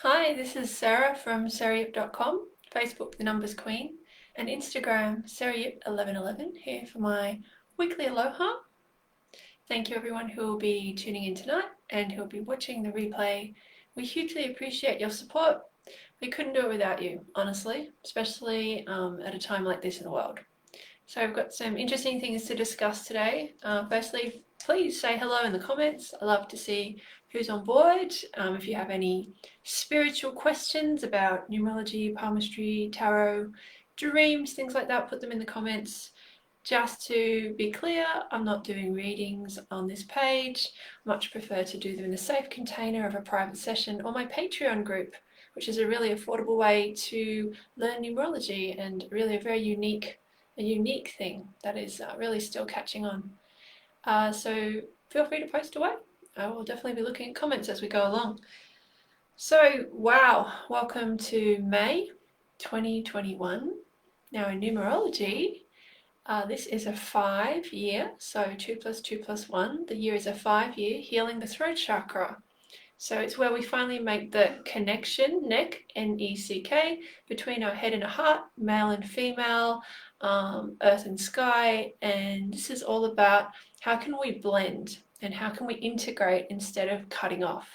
Hi, this is Sarah from sarayip.com, Facebook The Numbers Queen, and Instagram sarayip1111 here for my weekly aloha. Thank you everyone who will be tuning in tonight and who will be watching the replay. We hugely appreciate your support. We couldn't do it without you, honestly, especially at a time like this in the world. So I've got some interesting things to discuss today. Firstly, please say hello in the comments. I love to see who's on board. If you have any spiritual questions about numerology, palmistry, tarot, dreams, things like that, put them in the comments. Just to be clear, I'm not doing readings on this page. I much prefer to do them in a safe container of a private session or my Patreon group, which is a really affordable way to learn numerology and really a very unique thing that is really still catching on. So feel free to post away. I will definitely be looking at comments as we go along. So, wow, welcome to May 2021. Now in numerology, this is a 5-year, so 2 plus 2 plus 1. The year is a 5-year, healing the throat chakra. So it's where we finally make the connection, neck, N-E-C-K, between our head and our heart, male and female, earth and sky. And this is all about how can we blend and how can we integrate instead of cutting off.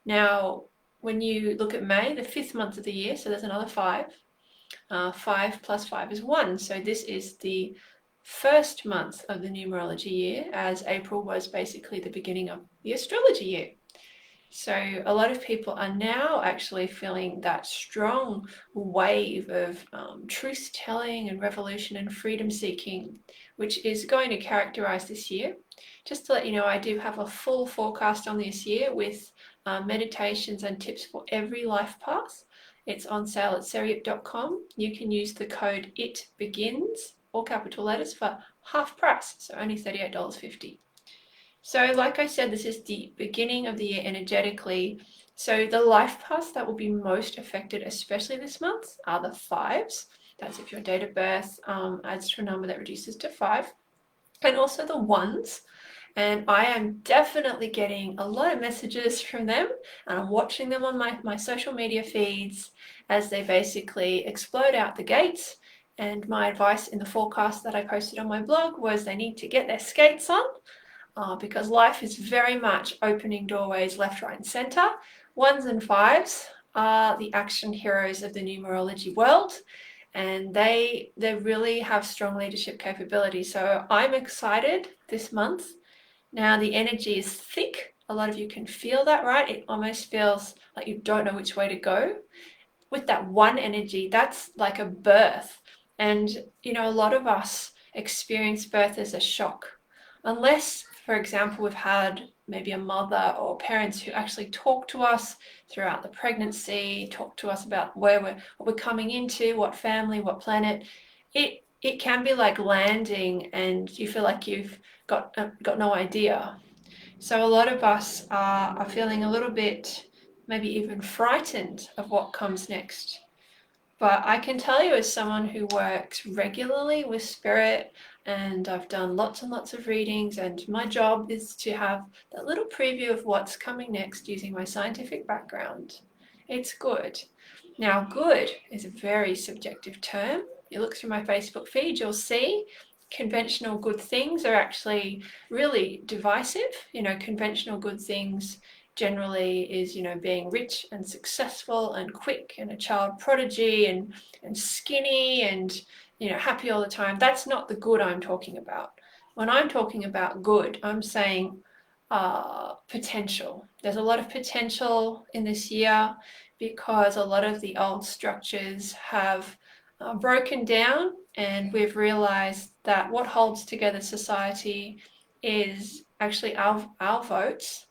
Now, when you look at May, the 5th month of the year, so there's another 5. 5 plus 5 is 1. So this is the first month of the numerology year, as April was basically the beginning of the astrology year. So a lot of people are now actually feeling that strong wave of truth-telling and revolution and freedom-seeking, which is going to characterize this year. Just to let you know, I do have a full forecast on this year with meditations and tips for every life path. It's on sale at sarayip.com. You can use the code ITBEGINS, all capital letters, for half price, so only $38.50. So like I said, this is the beginning of the year energetically. So the life paths that will be most affected, especially this month, are the 5s. That's if your date of birth adds to a number that reduces to 5. And also the 1s. And I am definitely getting a lot of messages from them, and I'm watching them on my social media feeds as they basically explode out the gates. And my advice in the forecast that I posted on my blog was they need to get their skates on. Because life is very much opening doorways left, right, and center. 1s and 5s are the action heroes of the numerology world, and they really have strong leadership capability. So I'm excited this month. Now the energy is thick. A lot of you can feel that, right? It almost feels like you don't know which way to go. With that 1 energy, that's like a birth. And you know, a lot of us experience birth as a shock. Unless, for example, we've had maybe a mother or parents who actually talk to us throughout the pregnancy, talk to us about what we're coming into, what family, what planet. It can be like landing and you feel like you've got no idea. So a lot of us are feeling a little bit, maybe even frightened of what comes next. But I can tell you, as someone who works regularly with spirit, and I've done lots and lots of readings, and my job is to have that little preview of what's coming next using my scientific background. It's good. Now, good is a very subjective term. You look through my Facebook feed, you'll see conventional good things are actually really divisive. You know, conventional good things generally is, you know, being rich and successful and quick and a child prodigy and skinny and, you know, happy all the time. That's not the good I'm talking about. When I'm talking about good, I'm saying potential. There's a lot of potential in this year because a lot of the old structures have broken down, and we've realized that what holds together society is actually our votes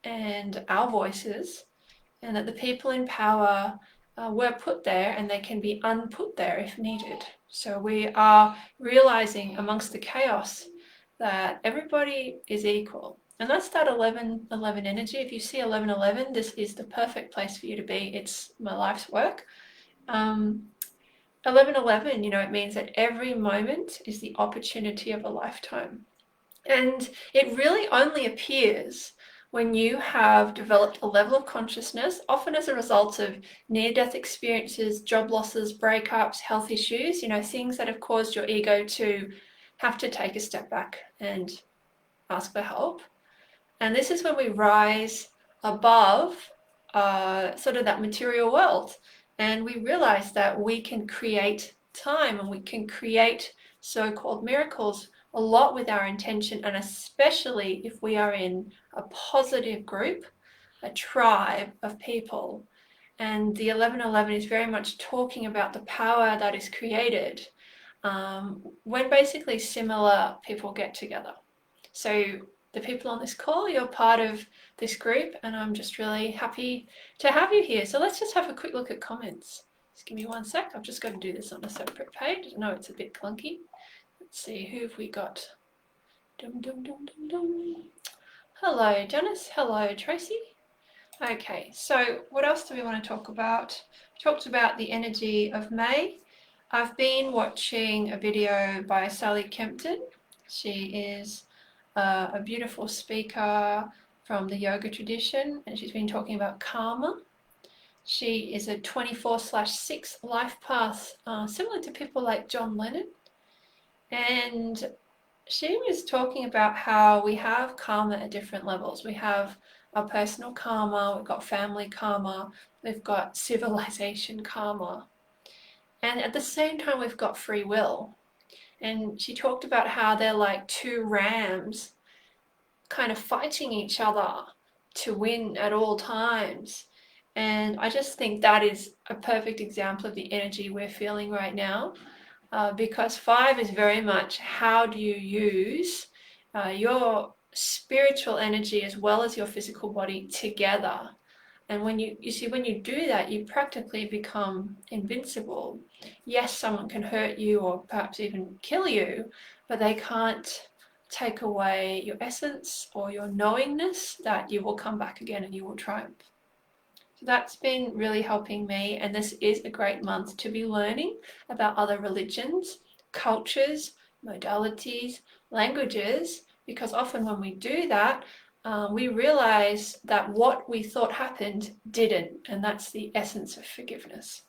and our voices, and that the people in power were put there and they can be unput there if needed. So we are realizing amongst the chaos that everybody is equal. And that's that 11-11 energy. If you see 11-11, this is the perfect place for you to be. It's my life's work. 11-11, you know, it means that every moment is the opportunity of a lifetime. And it really only appears when you have developed a level of consciousness, often as a result of near-death experiences, job losses, breakups, health issues, things that have caused your ego to have to take a step back and ask for help. And this is when we rise above sort of that material world, and we realize that we can create time and we can create so-called miracles a lot with our intention, and especially if we are in a positive group, a tribe of people. And the 1111 is very much talking about the power that is created when basically similar people get together. So the people on this call, you're part of this group, and I'm just really happy to have you here. So let's just have a quick look at comments. Just give me one sec. I've just got to do this on a separate page. I know it's a bit clunky. Let's see, who have we got? Dum, dum, dum, dum, dum. Hello, Janice. Hello, Tracy. Okay, so what else do we want to talk about? We talked about the energy of May. I've been watching a video by Sally Kempton. She is a beautiful speaker from the yoga tradition, and she's been talking about karma. She is a 24/6 life path, similar to people like John Lennon. And she was talking about how we have karma at different levels. We have our personal karma, we've got family karma, we've got civilization karma. And at the same time, we've got free will. And she talked about how they're like two rams kind of fighting each other to win at all times. And I just think that is a perfect example of the energy we're feeling right now, because 5 is very much how do you use your spiritual energy as well as your physical body together. And when you see, when you do that, you practically become invincible. Yes, someone can hurt you or perhaps even kill you, but they can't take away your essence or your knowingness that you will come back again and you will triumph. So that's been really helping me, and this is a great month to be learning about other religions, cultures, modalities, languages, because often when we do that, we realize that what we thought happened didn't, and that's the essence of forgiveness.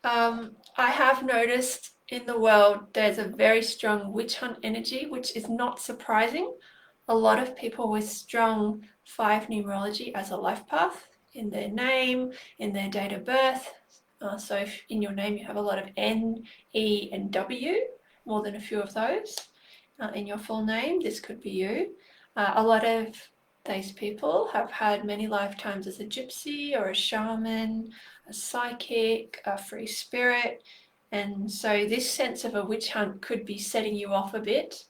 I have noticed in the world there's a very strong witch hunt energy, which is not surprising. A lot of people with strong 5 numerology as a life path in their name, in their date of birth. So if in your name you have a lot of N, E, and W, more than a few of those in your full name, this could be you. A lot of these people have had many lifetimes as a gypsy or a shaman, a psychic, a free spirit, and so this sense of a witch hunt could be setting you off a bit.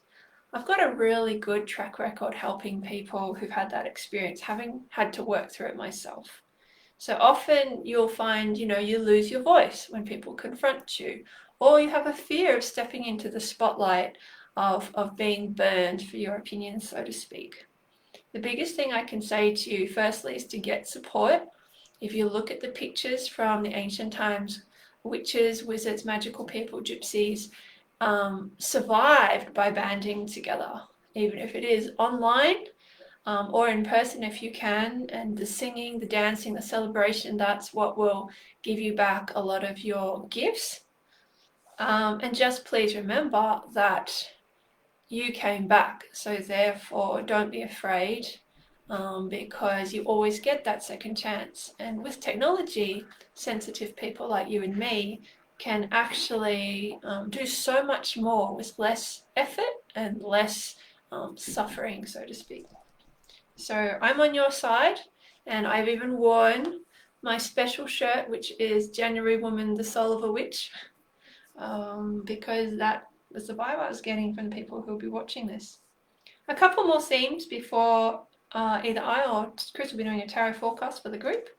I've got a really good track record helping people who've had that experience, having had to work through it myself. So often you'll find, you lose your voice when people confront you, or you have a fear of stepping into the spotlight of being burned for your opinions, so to speak. The biggest thing I can say to you, firstly, is to get support. If you look at the pictures from the ancient times, witches, wizards, magical people, gypsies, survived by banding together, even if it is online or in person if you can. And the singing, the dancing, the celebration, that's what will give you back a lot of your gifts. And just please remember that you came back, so therefore don't be afraid, because you always get that second chance. And with technology, sensitive people like you and me can actually do so much more with less effort and less suffering, so to speak. So I'm on your side, and I've even worn my special shirt, which is January Woman, the Soul of a Witch, because that was the vibe I was getting from the people who will be watching this. A couple more themes before either I or Kris will be doing a tarot forecast for the group.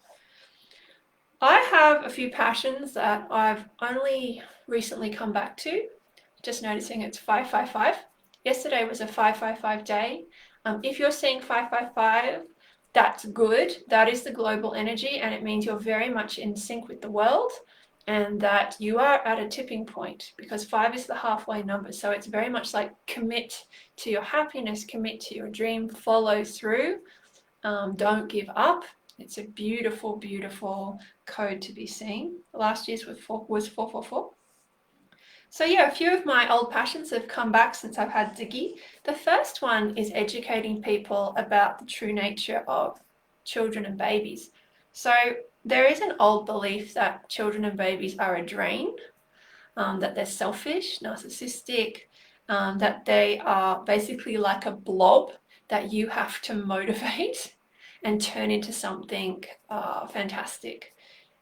I have a few passions that I've only recently come back to. Just noticing it's 555. Yesterday was a 555 day. If you're seeing 555, that's good. That is the global energy, and it means you're very much in sync with the world. and that you are at a tipping point, because 5 is the halfway number. So it's very much like commit to your happiness, commit to your dream, follow through, don't give up. It's a beautiful, beautiful code to be seen. Last year's was 444. So yeah, a few of my old passions have come back since I've had Ziggy. The first one is educating people about the true nature of children and babies. So there is an old belief that children and babies are a drain, that they're selfish, narcissistic, that they are basically like a blob that you have to motivate and turn into something fantastic.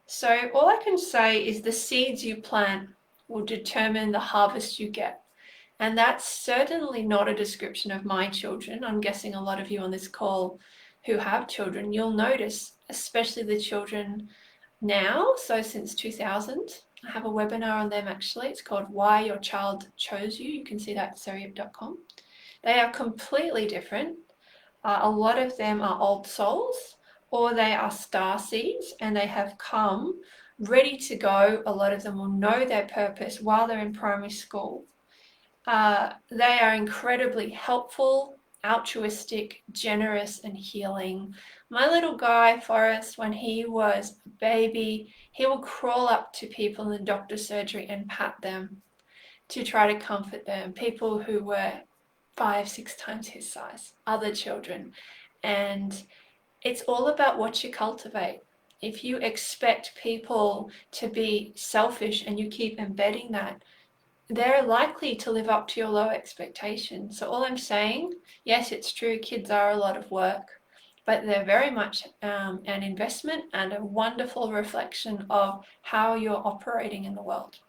So all I can say is the seeds you plant will determine the harvest you get. And that's certainly not a description of my children. I'm guessing a lot of you on this call who have children, you'll notice, especially the children now, so since 2000, I have a webinar on them actually. It's called Why Your Child Chose You. You can see that at sarayip.com. They are completely different. A lot of them are old souls, or they are star seeds, and they have come ready to go. A lot of them will know their purpose while they're in primary school. They are incredibly helpful, altruistic, generous, and healing. My little guy, Forrest, when he was a baby, he would crawl up to people in the doctor's surgery and pat them to try to comfort them, people who were 5, 6 times his size, other children. And it's all about what you cultivate. If you expect people to be selfish and you keep embedding that, they're likely to live up to your low expectations. So all I'm saying, yes, it's true, kids are a lot of work, but they're very much an investment and a wonderful reflection of how you're operating in the world.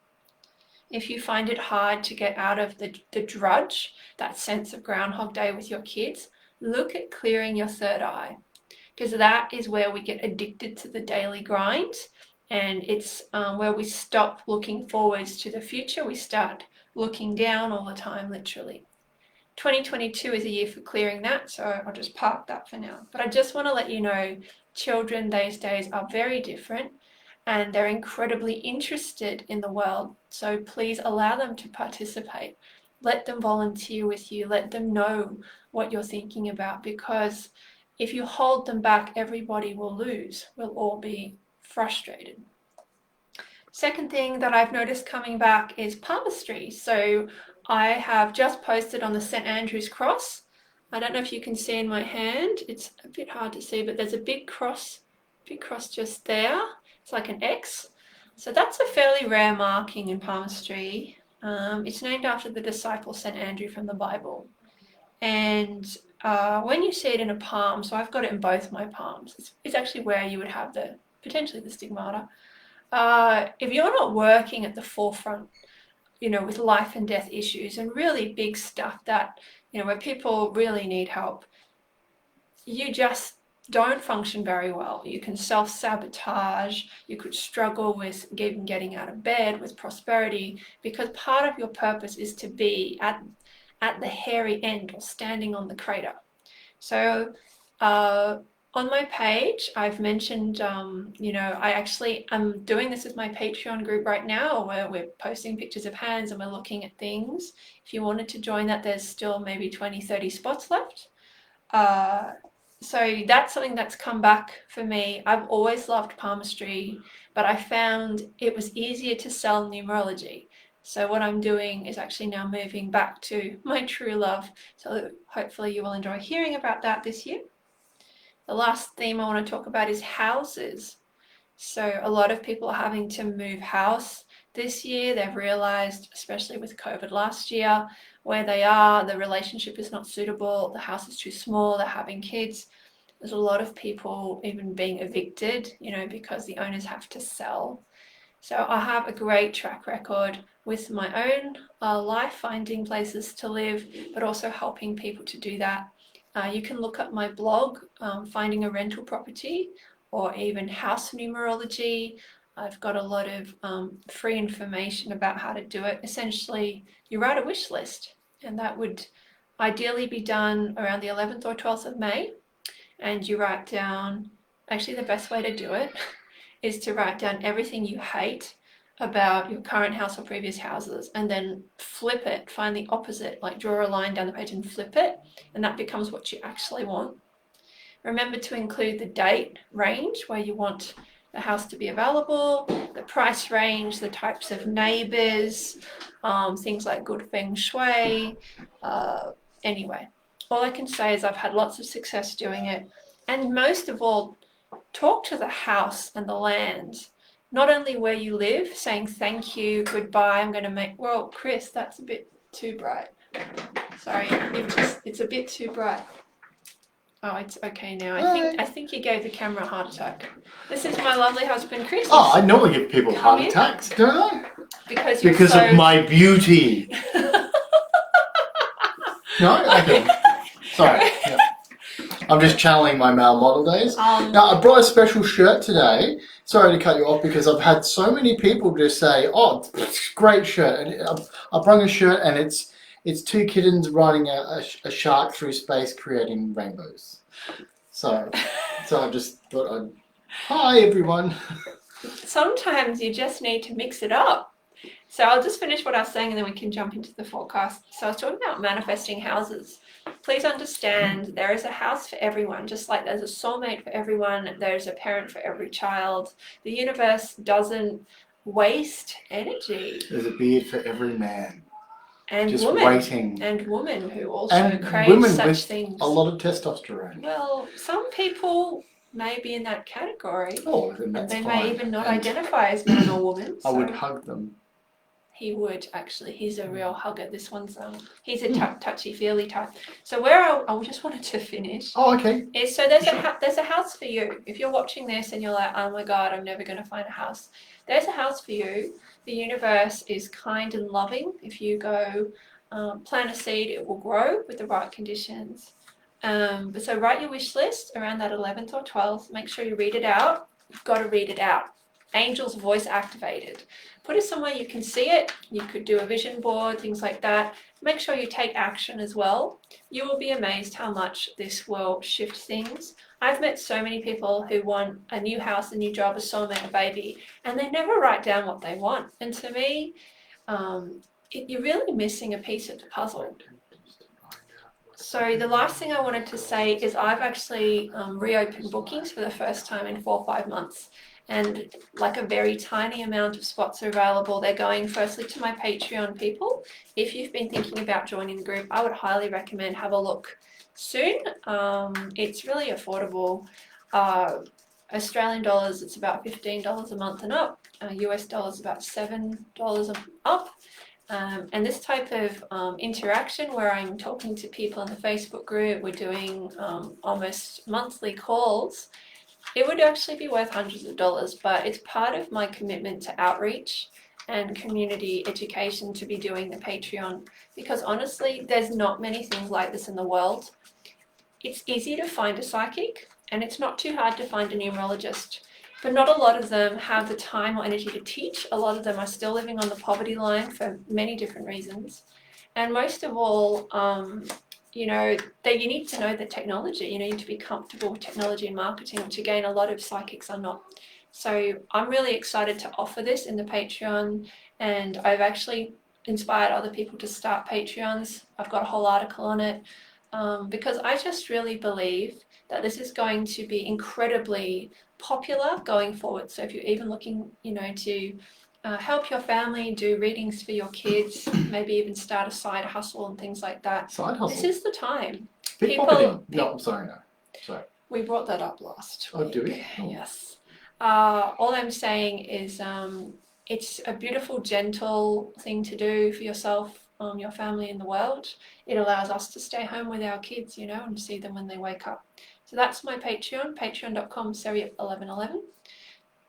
If you find it hard to get out of the drudge, that sense of Groundhog Day with your kids, look at clearing your third eye, because that is where we get addicted to the daily grind, and it's where we stop looking forwards to the future. We start looking down all the time, literally. 2022 is a year for clearing that, so I'll just park that for now. But I just want to let you know, children these days are very different, and they're incredibly interested in the world. So please allow them to participate. Let them volunteer with you. Let them know what you're thinking about, because if you hold them back, everybody will lose. We'll all be frustrated. Second thing that I've noticed coming back is palmistry. So I have just posted on the St. Andrew's cross. I don't know if you can see in my hand. It's a bit hard to see, but there's a big cross just there. It's like an X. So that's a fairly rare marking in palmistry. It's named after the disciple St. Andrew from the Bible. And when you see it in a palm, so I've got it in both my palms, it's actually where you would have potentially the stigmata. If you're not working at the forefront, with life and death issues and really big stuff that, where people really need help, you just don't function very well. You can self-sabotage, you could struggle with even getting out of bed, with prosperity, because part of your purpose is to be at the hairy end or standing on the crater. So on my page, I've mentioned, I actually am doing this with my Patreon group right now, where we're posting pictures of hands and we're looking at things. If you wanted to join that, there's still maybe 20, 30 spots left. So that's something that's come back for me. I've always loved palmistry, but I found it was easier to sell numerology. So what I'm doing is actually now moving back to my true love. So hopefully you will enjoy hearing about that this year. The last theme I want to talk about is houses. So a lot of people are having to move house this year. They've realized, especially with COVID last year, where they are, the relationship is not suitable, the house is too small, they're having kids. There's a lot of people even being evicted, because the owners have to sell. So I have a great track record with my own life, finding places to live, but also helping people to do that. You can look up my blog, Finding a Rental Property, or even House Numerology. I've got a lot of free information about how to do it. Essentially, you write a wish list, and that would ideally be done around the 11th or 12th of May. And you write down, actually the best way to do it is to write down everything you hate about your current house or previous houses, and then flip it, find the opposite, like draw a line down the page and flip it, and that becomes what you actually want. Remember to include the date range where you want the house to be available, the price range, the types of neighbors, things like good feng shui. Anyway, all I can say is I've had lots of success doing it. And most of all, talk to the house and the land. Not only where you live, saying thank you, goodbye, I'm going to make, well, Kris, that's a bit too bright. Sorry, it's a bit too bright. Oh, it's okay now. I think you gave the camera a heart attack. This is my lovely husband, Kris. Oh, I normally give people heart attacks, don't I? Because of my beauty. No? Okay. Sorry. Yeah. I'm just channeling my male model days. Now, I brought a special shirt today. Sorry to cut you off because I've had so many people just say, oh, great shirt. And I brought a shirt and it's two kittens riding a shark through space creating rainbows. So I just thought hi everyone. Sometimes you just need to mix it up. So I'll just finish what I was saying and then we can jump into the forecast. So I was talking about manifesting houses. Please understand there is a house for everyone, just like there's a soulmate for everyone, there's a parent for every child. The universe doesn't waste energy. There's a beard for every man. And just woman. Waiting. And women who also crave such things. A lot of testosterone. Well, some people may be in that category. Oh, then that's they fine. May even not identify as man or woman. I would hug them. He would actually. He's a real hugger. This one's he's a touchy-feely type. So where I just wanted to finish. Oh, okay. Is so there's a house for you. If you're watching this and you're like, oh my God, I'm never going to find a house. There's a house for you. The universe is kind and loving. If you go plant a seed, it will grow with the right conditions. So write your wish list around that 11th or 12th. Make sure you read it out. You've got to read it out. Angel's voice activated. Put it somewhere you can see it. You could do a vision board, things like that. Make sure you take action as well. You will be amazed how much this will shift things. I've met so many people who want a new house, a new job, a soulmate, a baby, and they never write down what they want. And to me, you're really missing a piece of the puzzle. So the last thing I wanted to say is I've actually reopened bookings for the first time in 4 or 5 months. And like a very tiny amount of spots are available. They're going firstly to my Patreon people. If you've been thinking about joining the group, I would highly recommend have a look soon. It's really affordable. Australian dollars, it's about $15 a month and up. US dollars, about $7 up. And this type of interaction where I'm talking to people in the Facebook group, we're doing almost monthly calls. It would actually be worth hundreds of dollars, but it's part of my commitment to outreach and community education to be doing the Patreon, because honestly, there's not many things like this in the world. It's easy to find a psychic, and it's not too hard to find a numerologist, but not a lot of them have the time or energy to teach. A lot of them are still living on the poverty line for many different reasons. And most of all, you need to know the technology. You need to be comfortable with technology and marketing, which again, a lot of psychics are not. So I'm really excited to offer this in the Patreon, and I've actually inspired other people to start Patreons. I've got a whole article on it because I just really believe that this is going to be incredibly popular going forward. So if you're even looking, to help your family, do readings for your kids, maybe even start a side hustle and things like that. Side hustle? This is the time. No, I'm sorry, no. Sorry. We brought that up last week. Oh, do we? Oh. Yes. All I'm saying is it's a beautiful, gentle thing to do for yourself, your family, and the world. It allows us to stay home with our kids, and see them when they wake up. So that's my Patreon, patreon.com/Seriep1111.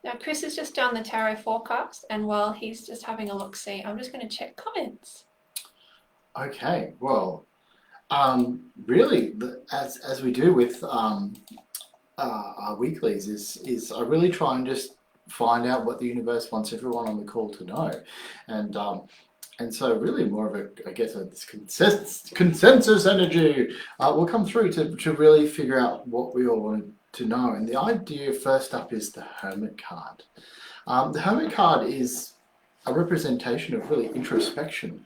Now, Kris has just done the tarot forecast, and while he's just having a look-see, I'm just going to check comments. Okay, well, really, as we do with our weeklies, is I really try and just find out what the universe wants everyone on the call to know, and so really more of a consensus energy will come through to really figure out what we all want to know. And the idea first up is the Hermit card. The Hermit card is a representation of really introspection.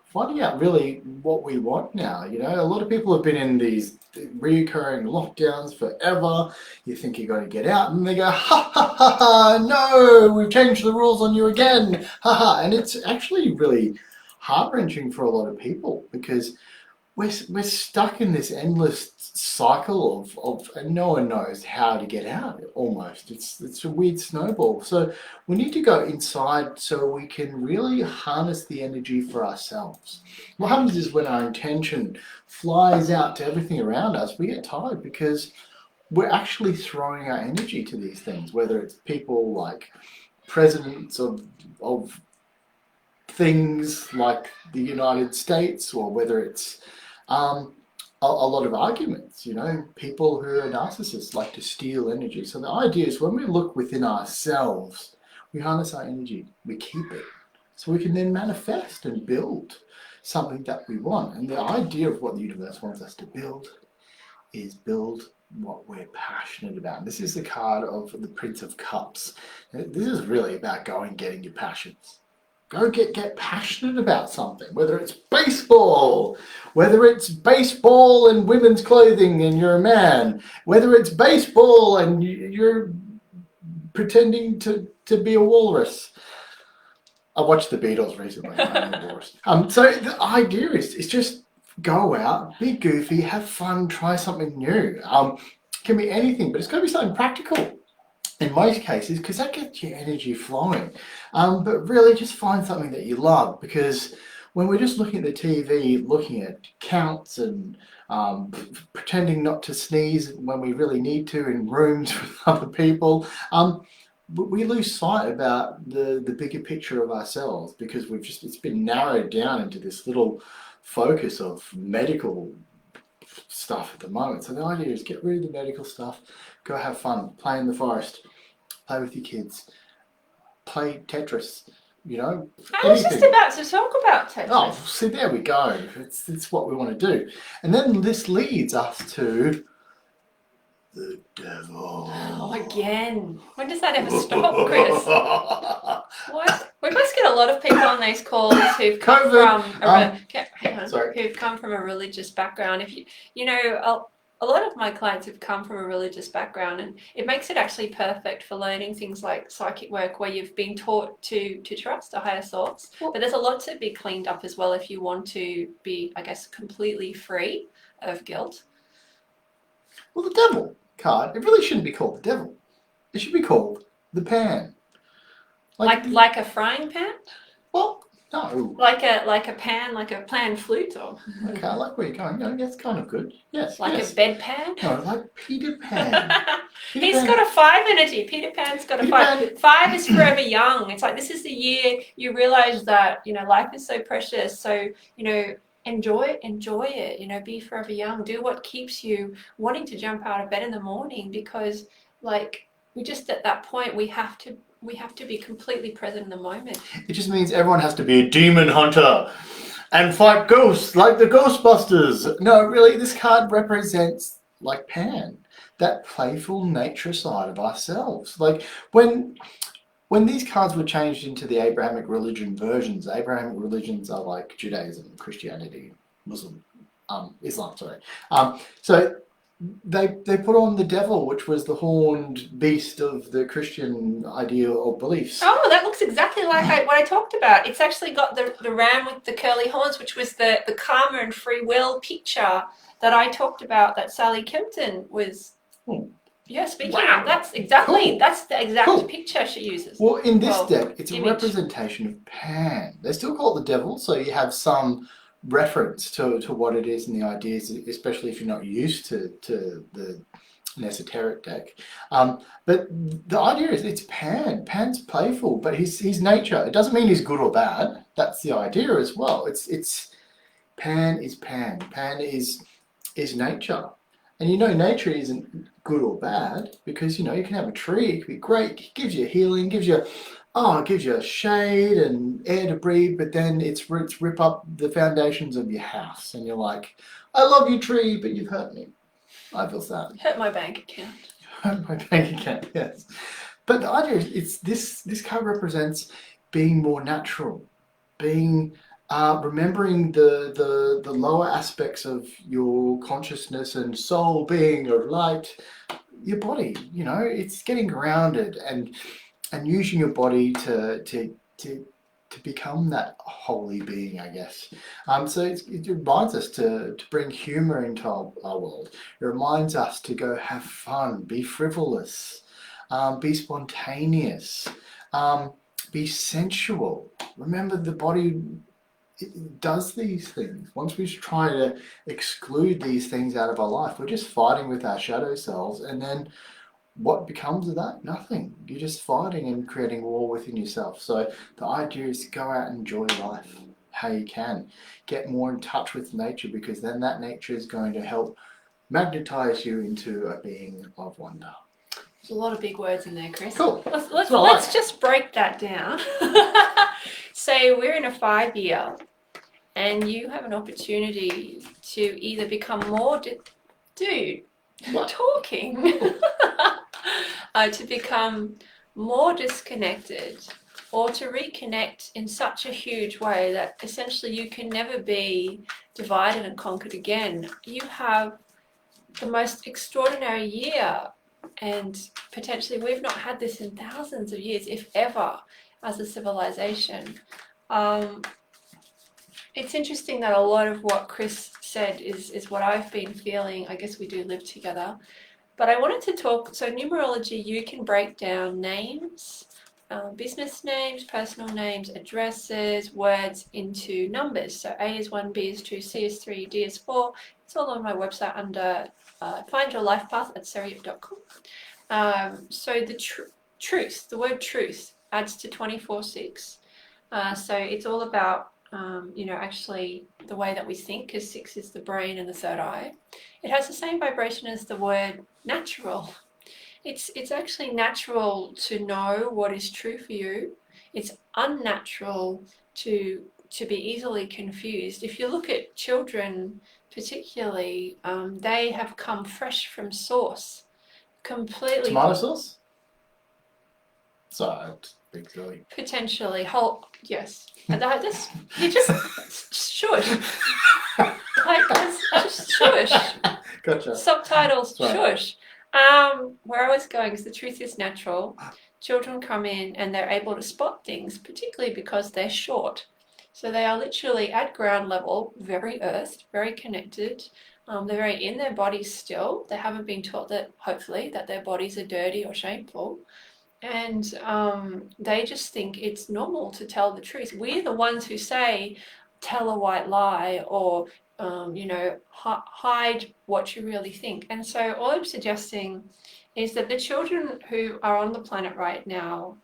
Finding out really what we want now. You know, a lot of people have been in these reoccurring lockdowns forever. You think you're going to get out, and they go, ha ha ha ha, no, we've changed the rules on you again, ha ha. And it's actually really heart-wrenching for a lot of people, because we're stuck in this endless cycle of and no one knows how to get out. Almost, it's a weird snowball. So we need to go inside so we can really harness the energy for ourselves. What happens is when our intention flies out to everything around us, we get tired, because we're actually throwing our energy to these things, whether it's people like presidents of things like the United States, or whether it's a lot of arguments. You know, people who are narcissists like to steal energy. So the idea is, when we look within ourselves, we harness our energy, we keep it, so we can then manifest and build something that we want. And the idea of what the universe wants us to build is build what we're passionate about. And this is the card of the Prince of Cups. This is really about getting your passions. Go get passionate about something, whether it's baseball, whether it's baseball and women's clothing and you're a man, whether it's baseball and you're pretending to be a walrus. I watched the Beatles recently. I'm a walrus. So the idea is just go out, be goofy, have fun, try something new. Can be anything, but it's got to be something practical in most cases, because that gets your energy flowing. But really just find something that you love, because when we're just looking at the TV, looking at counts and pretending not to sneeze when we really need to in rooms with other people, we lose sight about the bigger picture of ourselves, because it's been narrowed down into this little focus of medical stuff at the moment. So the idea is, get rid of the medical stuff, go have fun, play in the forest, play with your kids, play Tetris, you know. I was just about to talk about Tetris. Oh, see, there we go. It's what we want to do. And then this leads us to the devil. Oh, again. When does that ever stop, Kris? What? We must get a lot of people on these calls who've come from a religious background. If you know, a lot of my clients have come from a religious background, and it makes it actually perfect for learning things like psychic work, where you've been taught to trust a higher source. But there's a lot to be cleaned up as well if you want to be, I guess, completely free of guilt. Well, the devil card, it really shouldn't be called the devil. It should be called the pan. Like a frying pan? Well, no. Like a pan, like a pan flute, or? Okay, I like where you're going. No, that's kind of good. Yes. Like yes. a bedpan? No, like Peter Pan. He's got a 5 energy. Peter Pan's got a 5. 5 is forever young. It's like, this is the year you realize that, you know, life is so precious. So, you know, enjoy it, you know, be forever young. Do what keeps you wanting to jump out of bed in the morning, because, like, we just, at that point, we have to be completely present in the moment. It just means everyone has to be a demon hunter and fight ghosts like the Ghostbusters. No, really, this card represents, like Pan, that playful nature side of ourselves. Like when these cards were changed into the Abrahamic religion versions, Abrahamic religions are like Judaism, Christianity, Muslim, Islam, sorry. So they put on the devil, which was the horned beast of the Christian idea or beliefs. Oh, that looks exactly like what I talked about. It's actually got the ram with the curly horns, which was the karma and free will picture that I talked about, that Sally Kempton was speaking of. That's exactly cool. That's the exact picture she uses. Well, in this deck, it's a representation of Pan. They still call it the devil, so you have some reference to what it is and the ideas, especially if you're not used to the esoteric deck. But the idea is, it's Pan. Pan's playful, but his nature, it doesn't mean he's good or bad. That's the idea as well. It's Pan is Pan. Pan is nature. And you know, nature isn't good or bad, because, you know, you can have a tree, it can be great, it gives you healing, it gives you shade and air to breathe, but then its roots rip up the foundations of your house, and you're like, I love you, tree, but you've hurt me. I feel sad. Hurt my bank account. Hurt my bank account, yes. But the idea is, this card represents being more natural, being remembering the lower aspects of your consciousness and soul, being of light, your body, it's getting grounded and using your body to become that holy being, I guess. So it reminds us to bring humor into our world. It reminds us to go have fun, be frivolous, be spontaneous, be sensual. Remember, the body, it does these things. Once we try to exclude these things out of our life, we're just fighting with our shadow selves, and then what becomes of that? Nothing. You're just fighting and creating war within yourself. So the idea is to go out and enjoy life how you can. Get more in touch with nature, because then that nature is going to help magnetize you into a being of wonder. There's a lot of big words in there, Kris. Cool. Let's just break that down. Say we're in a 5-year and you have an opportunity to either become more... talking. To become more disconnected, or to reconnect in such a huge way that essentially you can never be divided and conquered again. You have the most extraordinary year, and potentially we've not had this in thousands of years, if ever, as a civilization. It's interesting that a lot of what Kris said is what I've been feeling. I guess we do live together. But I wanted to talk, so numerology, you can break down names, business names, personal names, addresses, words into numbers. So A is 1, B is 2, C is 3, D is 4. It's all on my website under Find Your Life Path at seriup.com. So the truth, the word truth adds to 24/6. So it's all about, actually the way that we think, because 6 is the brain and the third eye. It has the same vibration as the word natural. It's actually natural to know what is true for you. It's unnatural to be easily confused. If you look at children particularly, they have come fresh from source. Completely. Tomato sauce? Sorry, big silly. Potentially. Yes. And you just shush. Just shush. Gotcha. Subtitles, Sorry. shush. Where I was going is the truth is natural. Children come in and they're able to spot things, particularly because they're short. So they are literally at ground level, very earthed, very connected. They're very in their bodies still. They haven't been taught that, hopefully, that their bodies are dirty or shameful. And they just think it's normal to tell the truth. We're the ones who say, tell a white lie, or hide what you really think. And so all I'm suggesting is that the children who are on the planet right now,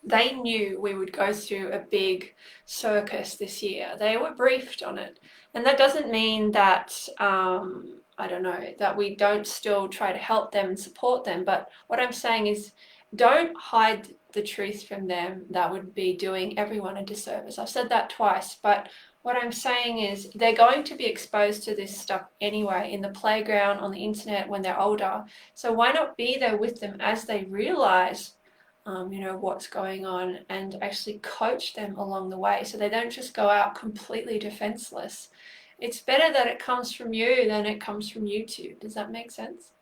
they knew we would go through a big circus this year. They were briefed on it. And that doesn't mean that, that we don't still try to help them and support them. But what I'm saying is, don't hide the truth from them. That would be doing everyone a disservice. I've said that twice, but what I'm saying is they're going to be exposed to this stuff anyway, in the playground, on the internet, when they're older. So why not be there with them as they realize, what's going on, and actually coach them along the way, so they don't just go out completely defenseless. It's better that it comes from you than it comes from YouTube. Does that make sense?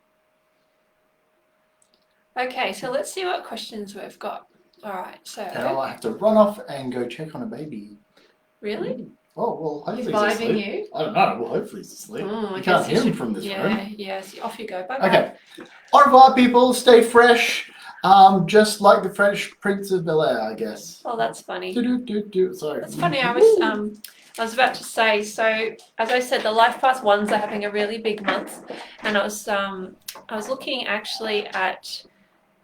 Okay, so let's see what questions we've got. All right, so... And I have to run off and go check on a baby. Really? Oh, well, hopefully he's asleep. You? I don't know. Well, hopefully he's asleep. You can't hear him from this room. Yes, off you go. Bye-bye. Okay. Au revoir, people. Stay fresh. Just like the French Prince of Bel-Air, I guess. Oh, that's funny. Sorry. That's funny. I was about to say, so as I said, the Life Path ones are having a really big month, and I was looking actually at,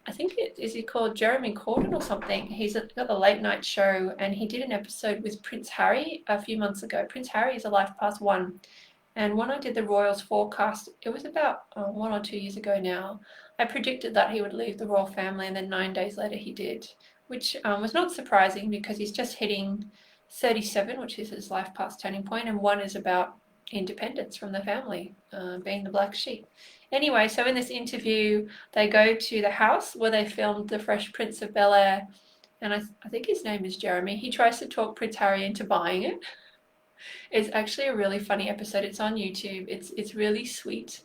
I think is he called Jeremy Corden or something. He's got the late night show, and he did an episode with Prince Harry a few months ago. Prince Harry is a Life Path 1, and when I did the Royals forecast, it was about 1 or 2 years ago now, I predicted that he would leave the royal family, and then 9 days later he did, which was not surprising because he's just hitting 37, which is his Life Path turning point, and 1 is about independence from the family, being the black sheep. Anyway, so in this interview, they go to the house where they filmed The Fresh Prince of Bel-Air, and I think his name is Jeremy. He tries to talk Prince Harry into buying it. It's actually a really funny episode. It's on YouTube. It's really sweet.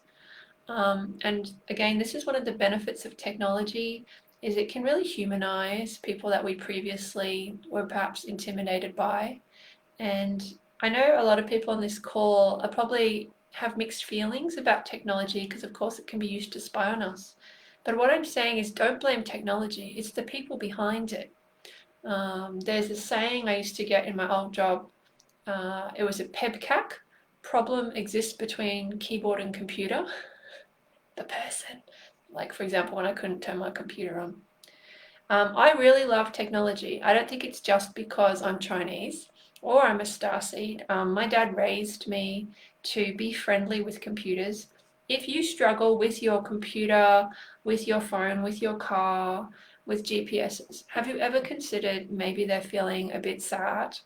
And again, this is one of the benefits of technology, is it can really humanize people that we previously were perhaps intimidated by. And I know a lot of people on this call are probably have mixed feelings about technology because of course it can be used to spy on us. But what I'm saying is don't blame technology, it's the people behind it. There's a saying I used to get in my old job. It was a PEBCAC, problem exists between keyboard and computer. The person. Like, for example, when I couldn't turn my computer on. I really love technology. I don't think it's just because I'm Chinese or I'm a starseed. My dad raised me to be friendly with computers. If you struggle with your computer, with your phone, with your car, with GPSs, have you ever considered maybe they're feeling a bit sad?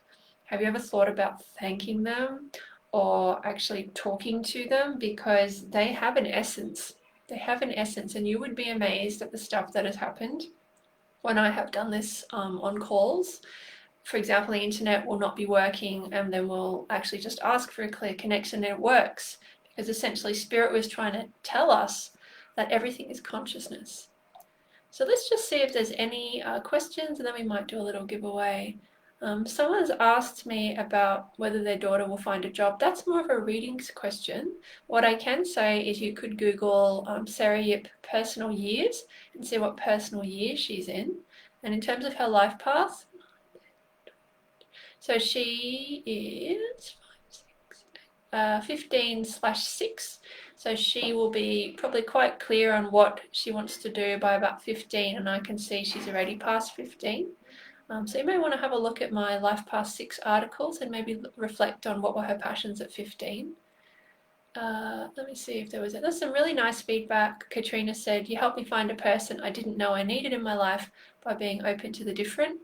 Have you ever thought about thanking them or actually talking to them? Because they have an essence. They have an essence, and you would be amazed at the stuff that has happened when I have done this on calls. For example, the internet will not be working, and then we'll actually just ask for a clear connection, and it works because essentially Spirit was trying to tell us that everything is consciousness. So let's just see if there's any questions, and then we might do a little giveaway. Someone's asked me about whether their daughter will find a job. That's more of a readings question. What I can say is you could Google Sarah Yip personal years and see what personal year she's in. And in terms of her life path, so she is 15/6. So she will be probably quite clear on what she wants to do by about 15, and I can see she's already past 15. So you may want to have a look at my Life Past 6 articles and maybe reflect on what were her passions at 15. Let me see if there's some really nice feedback. Katrina said, you helped me find a person I didn't know I needed in my life by being open to the different.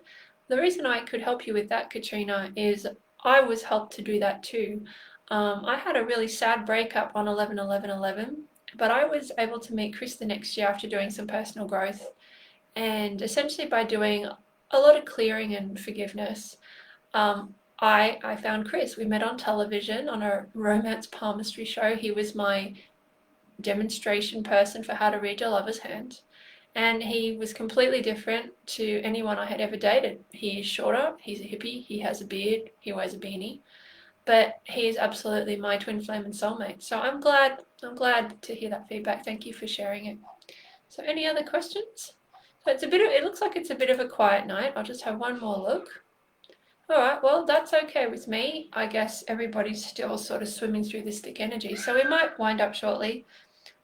The reason I could help you with that, Katrina, is I was helped to do that too. I had a really sad breakup on 11/11/11, but I was able to meet Kris the next year after doing some personal growth. And essentially by doing a lot of clearing and forgiveness, I found Kris. We met on television on a romance palmistry show. He was my demonstration person for how to read your lover's hand. And he was completely different to anyone I had ever dated. He is shorter, he's a hippie, he has a beard, he wears a beanie. But he is absolutely my twin flame and soulmate. So I'm glad to hear that feedback. Thank you for sharing it. So any other questions? So it looks like it's a bit of a quiet night. I'll just have one more look. All right, well, that's okay with me. I guess everybody's still sort of swimming through this thick energy, so we might wind up shortly.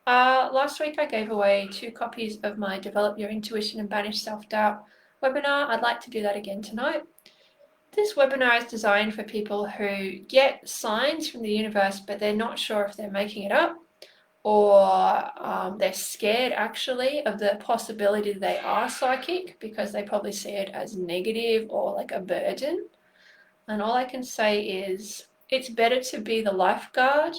Last week I gave away 2 copies of my Develop Your Intuition and Banish Self-Doubt webinar. I'd like to do that again tonight. This webinar is designed for people who get signs from the universe, but they're not sure if they're making it up, or they're scared actually of the possibility that they are psychic because they probably see it as negative or like a burden. And all I can say is it's better to be the lifeguard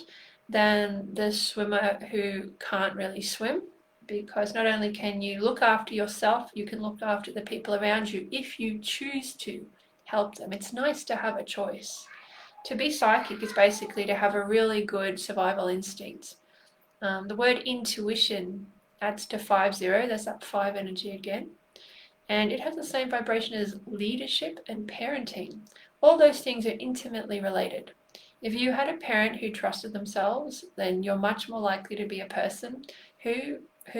than the swimmer who can't really swim, because not only can you look after yourself, you can look after the people around you if you choose to help them. It's nice to have a choice. To be psychic is basically to have a really good survival instinct. The word intuition adds to 50, there's that 5 energy again, and it has the same vibration as leadership and parenting. All those things are intimately related. If you had a parent who trusted themselves, then you're much more likely to be a person who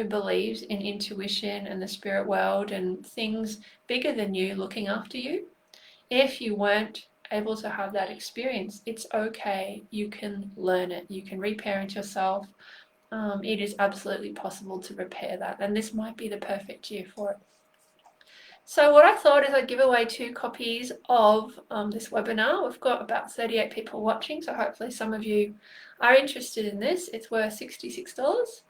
believes in intuition and the spirit world and things bigger than you looking after you. If you weren't able to have that experience, it's okay. You can learn it. You can reparent yourself. It is absolutely possible to repair that, and this might be the perfect year for it. So what I thought is I'd give away 2 copies of this webinar. We've got about 38 people watching, so hopefully some of you are interested in this. It's worth $66.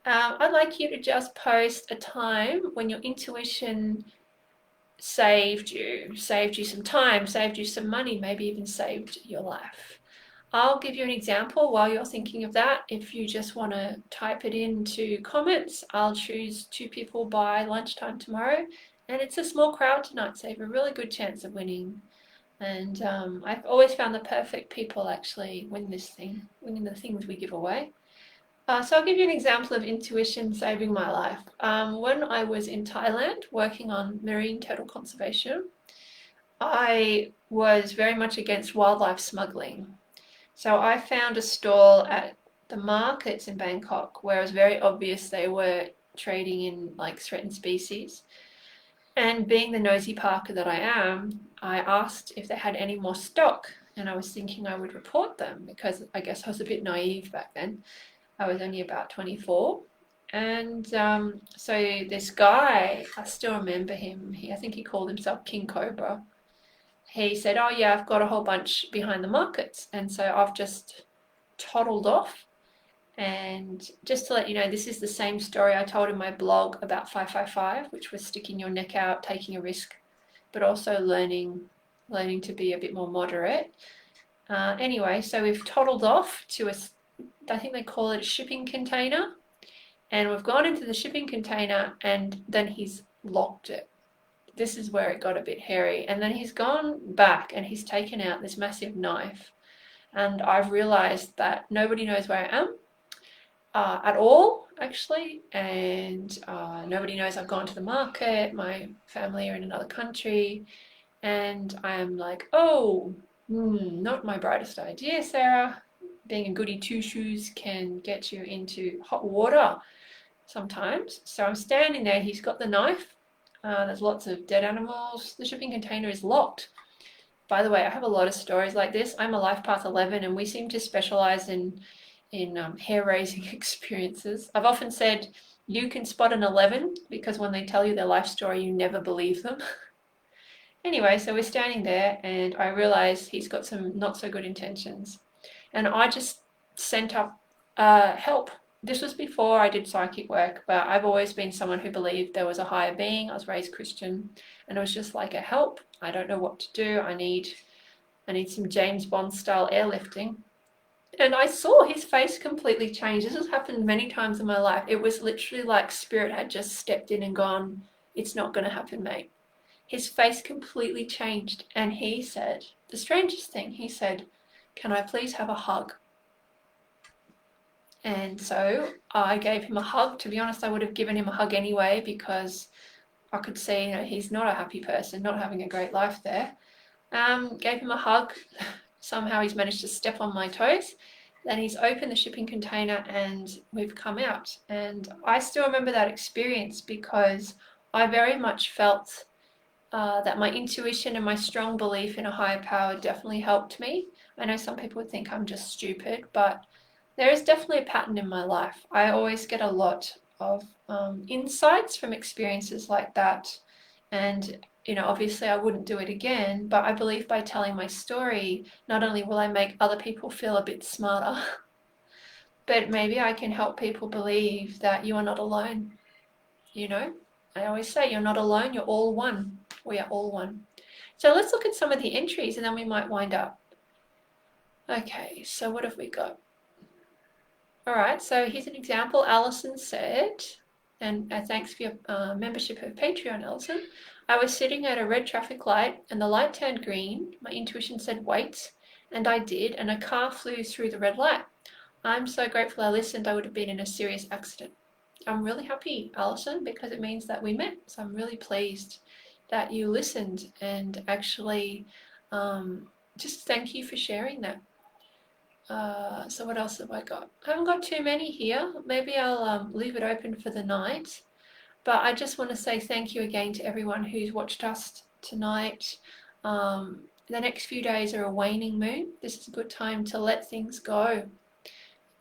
I'd like you to just post a time when your intuition saved you some time, saved you some money, maybe even saved your life. I'll give you an example while you're thinking of that. If you just want to type it into comments, I'll choose 2 people by lunchtime tomorrow And it's a small crowd tonight, so you have a really good chance of winning. And I've always found the perfect people actually winning the things we give away. So I'll give you an example of intuition saving my life. When I was in Thailand working on marine turtle conservation, I was very much against wildlife smuggling. So I found a stall at the markets in Bangkok where it was very obvious they were trading in like threatened species. And being the nosy Parker that I am, I asked if they had any more stock, and I was thinking I would report them because I guess I was a bit naive back then. I was only about 24. And so this guy, I still remember him. I think he called himself King Cobra. He said, "Oh yeah, I've got a whole bunch behind the markets." And so I've just toddled off. And just to let you know, this is the same story I told in my blog about 555, which was sticking your neck out, taking a risk, but also learning to be a bit more moderate. Anyway, so we've toddled off to I think they call it a shipping container, and we've gone into the shipping container, and then he's locked it. This is where it got a bit hairy, and then he's gone back and he's taken out this massive knife, and I've realized that nobody knows where I am at all, actually, and nobody knows I've gone to the market. My family are in another country, and I'm like, oh, not my brightest idea, Sarah. Being a goody two-shoes can get you into hot water sometimes. So I'm standing there, he's got the knife, there's lots of dead animals, the shipping container is locked. By the way, I have a lot of stories like this. I'm a Life Path 11 and we seem to specialize in hair-raising experiences. I've often said you can spot an 11 because when they tell you their life story, you never believe them. Anyway, so we're standing there and I realize he's got some not so good intentions. And I just sent up help. This was before I did psychic work, but I've always been someone who believed there was a higher being. I was raised Christian, and it was just like a help. I don't know what to do. I need some James Bond style airlifting. And I saw his face completely change. This has happened many times in my life. It was literally like spirit had just stepped in and gone, "It's not going to happen, mate." His face completely changed, and he said, the strangest thing, he said, "Can I please have a hug?" And so I gave him a hug. To be honest, I would have given him a hug anyway because I could see, he's not a happy person, not having a great life there. Gave him a hug. Somehow he's managed to step on my toes. Then he's opened the shipping container and we've come out. And I still remember that experience because I very much felt that my intuition and my strong belief in a higher power definitely helped me. I know some people would think I'm just stupid, but there is definitely a pattern in my life. I always get a lot of insights from experiences like that. And, obviously I wouldn't do it again, but I believe by telling my story, not only will I make other people feel a bit smarter, but maybe I can help people believe that you are not alone. I always say you're not alone, you're all one. We are all one. So let's look at some of the entries and then we might wind up. Okay, so what have we got? All right, so here's an example. Alison said, and thanks for your membership of Patreon, Alison. "I was sitting at a red traffic light and the light turned green. My intuition said wait, and I did, and a car flew through the red light. I'm so grateful I listened. I would have been in a serious accident." I'm really happy, Alison, because it means that we met. So I'm really pleased that you listened, and actually just thank you for sharing that. So what else have I got? I haven't got too many here. Maybe I'll leave it open for the night. But I just want to say thank you again to everyone who's watched us tonight. The next few days are a waning moon. This is a good time to let things go.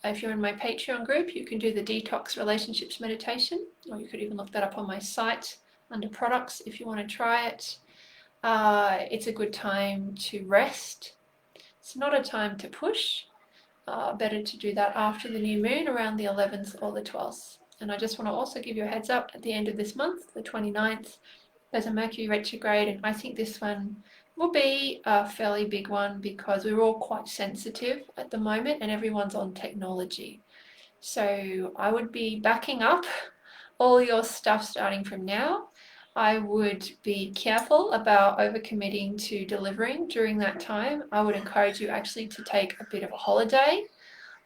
If you're in my Patreon group, you can do the detox relationships meditation, or you could even look that up on my site under products if you want to try it. It's a good time to rest. It's not a time to push. Better to do that after the new moon around the 11th or the 12th. And I just want to also give you a heads up, at the end of this month, the 29th, there's a Mercury retrograde, and I think this one will be a fairly big one because we're all quite sensitive at the moment and everyone's on technology. So I would be backing up all your stuff starting from now. I would be careful about overcommitting to delivering during that time. I would encourage you actually to take a bit of a holiday,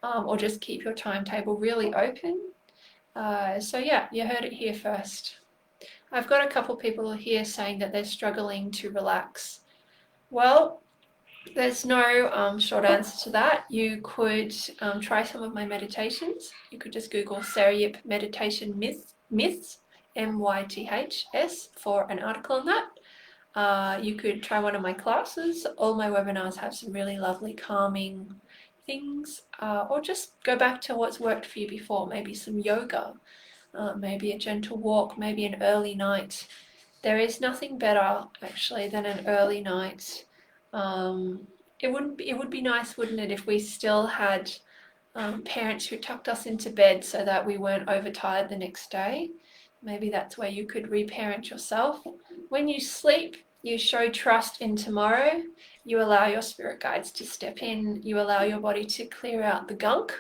or just keep your timetable really open. So yeah, you heard it here first. I've got a couple people here saying that they're struggling to relax. Well, there's no short answer to that. You could try some of my meditations. You could just Google Sarah Yip meditation myths, MYTHS, for an article on that. You could try one of my classes. All my webinars have some really lovely calming things, or just go back to what's worked for you before. Maybe some yoga, maybe a gentle walk, maybe an early night. There is nothing better actually than an early night. It would be nice, wouldn't it, if we still had parents who tucked us into bed so that we weren't overtired the next day. Maybe that's where you could reparent yourself. When you sleep, you show trust in tomorrow. You allow your spirit guides to step in. You allow your body to clear out the gunk.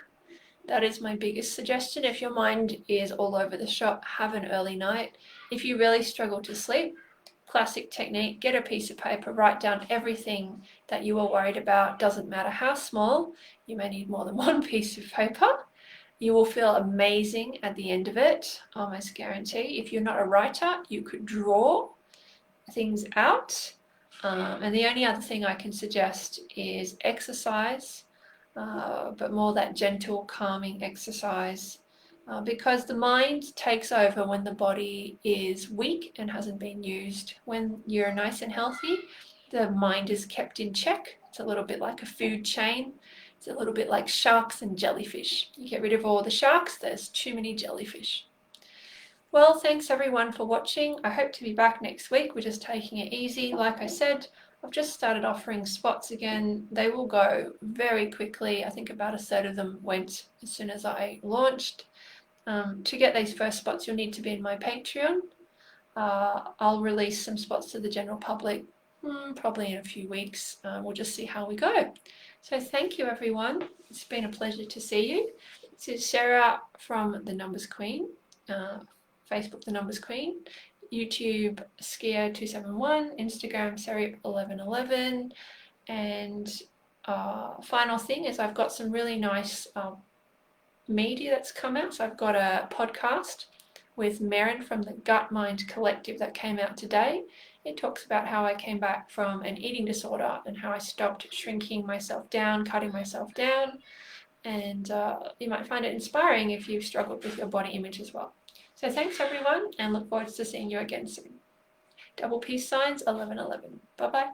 That is my biggest suggestion. If your mind is all over the shop, have an early night. If you really struggle to sleep, classic technique, get a piece of paper, write down everything that you are worried about. Doesn't matter how small, you may need more than one piece of paper. You will feel amazing at the end of it, almost guarantee. If you're not a writer, you could draw things out. And the only other thing I can suggest is exercise, but more that gentle, calming exercise. Because the mind takes over when the body is weak and hasn't been used. When you're nice and healthy, the mind is kept in check. It's a little bit like a food chain. It's a little bit like sharks and jellyfish. You get rid of all the sharks, there's too many jellyfish. Well, thanks everyone for watching. I hope to be back next week. We're just taking it easy. Like I said, I've just started offering spots again. They will go very quickly. I think about a third of them went as soon as I launched. To get these first spots, you'll need to be in my Patreon. I'll release some spots to the general public probably in a few weeks. We'll just see how we go. So thank you everyone. It's been a pleasure to see you. This is Sarah from The Numbers Queen, Facebook The Numbers Queen, YouTube Skier271, Instagram Sarah1111, and final thing is I've got some really nice media that's come out. So I've got a podcast with Merrin from the Gut Mind Collective that came out today. It talks about how I came back from an eating disorder and how I stopped shrinking myself down, cutting myself down, and you might find it inspiring if you've struggled with your body image as well. So thanks everyone, and look forward to seeing you again soon. Double peace signs, 1111. Bye bye.